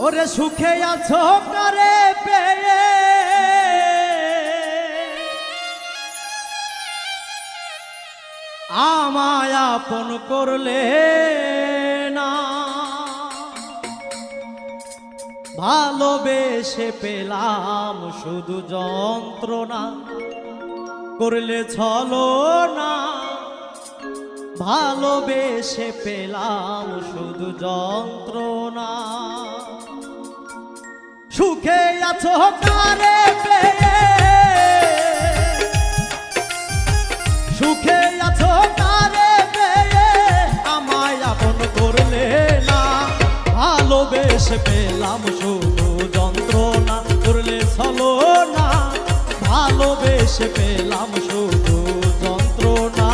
ওরে সুখে আছো কারে পেয়ে আমায় আপন করলে না, ভালোবেসে পেলাম শুধু যন্ত্রণা, করলে ছলনা। ভালোবেসে পেলাম শুধু যন্ত্রণা। সুখে আছো কারে পেয়ে, সুখে আছো কারে পেয়ে আমায় আপন করলে না, ভালোবেসে পেলাম শুধু যন্ত্রণা, করলে ছলনা। ভালোবেসে পেলাম শুধু যন্ত্রণা।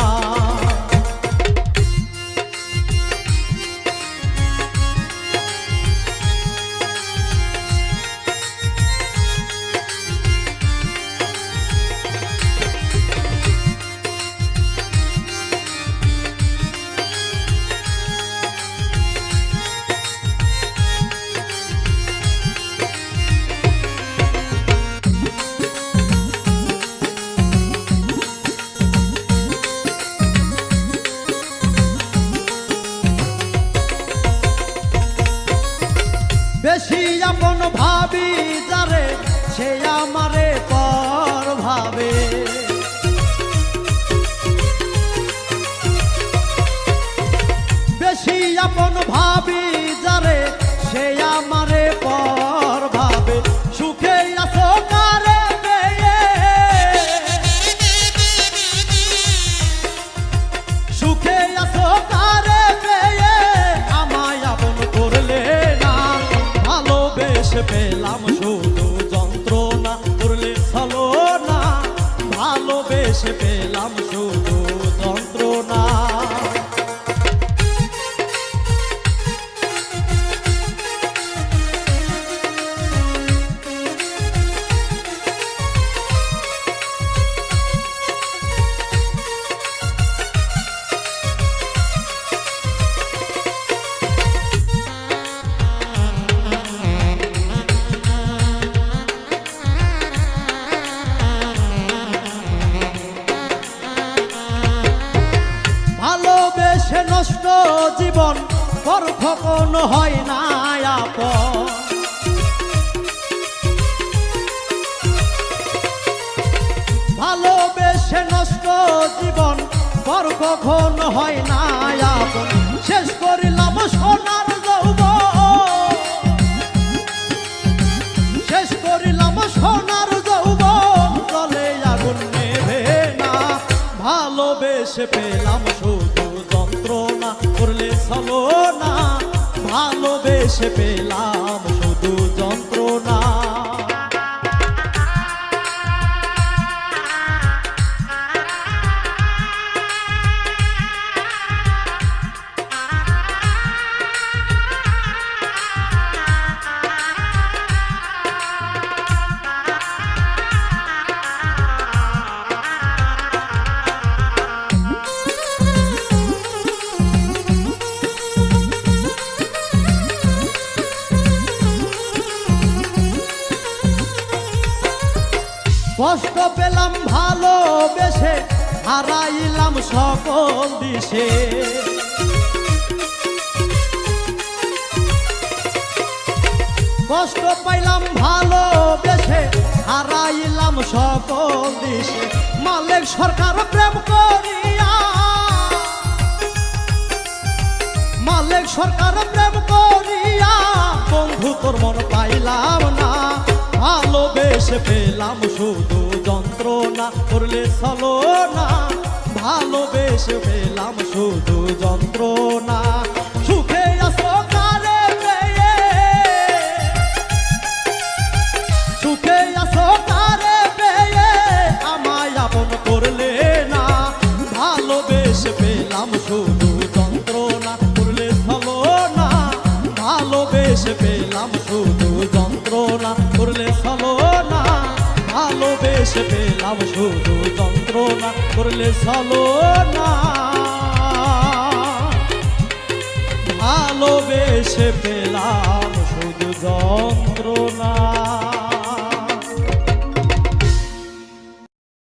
বেশি আপন ভাবি যারে সে আমারে পর ভাবে, বেশি আপন ভাবি যারে সে আমারে পর ভাবে। সুখে আছো কারে পেয়ে, সুখে আছো কারে পেয়ে আমায় আপন করলে না, ভালোবেসে পেলাম শুধু যন্ত্রণা, করলে ছলনা। ভালোবেসে পেলাম শুধু যন্ত্রণা। ভালোবেসে নষ্ট জীবন পর কখনো হয় না আপন, ভালোবেসে নষ্ট জীবন পর কখনো হয় না আপন। শেষ করিলাম সোনার যৌবন, শেষ করিলাম সোনার যৌবন, জলে আগুন নেভে না। ভালোবেসে পেলাম শুধু যন্ত্রণা, করলে ছলনা। ভালোবেসে পেলাম শুধু যন্ত্রণা। কষ্ট পেলাম ভালোবেসে, হারাইলাম সকল দিশে। কষ্ট পাইলাম ভালোবেসে, হারাইলাম সকল দিশে। মালিক সরকার প্রেম করিয়া, মালিক সরকার প্রেম করিয়া বন্ধু তোর মন পাইলাম না। ভালোবেসে পেলাম শুধু যন্ত্রণা, করলে ছলনা। ভালোবেসে পেলাম শুধু যন্ত্রণা। সুখে আছো কারে পেয়ে, সুখে আছো কারে পেয়ে আমায় আপন করলে না, ভালোবেসে পেলাম শুধু যন্ত্রণা, করলে ছলনা। ভালোবেসে পেলাম শুধু যন্ত্রণা, করলে ছলনা। ভালোবেসে পেলাম শুধু যন্ত্রণা, করলে ছলনা। ভালো ভালোবেসে পেলাম শুধু যন্ত্রণা।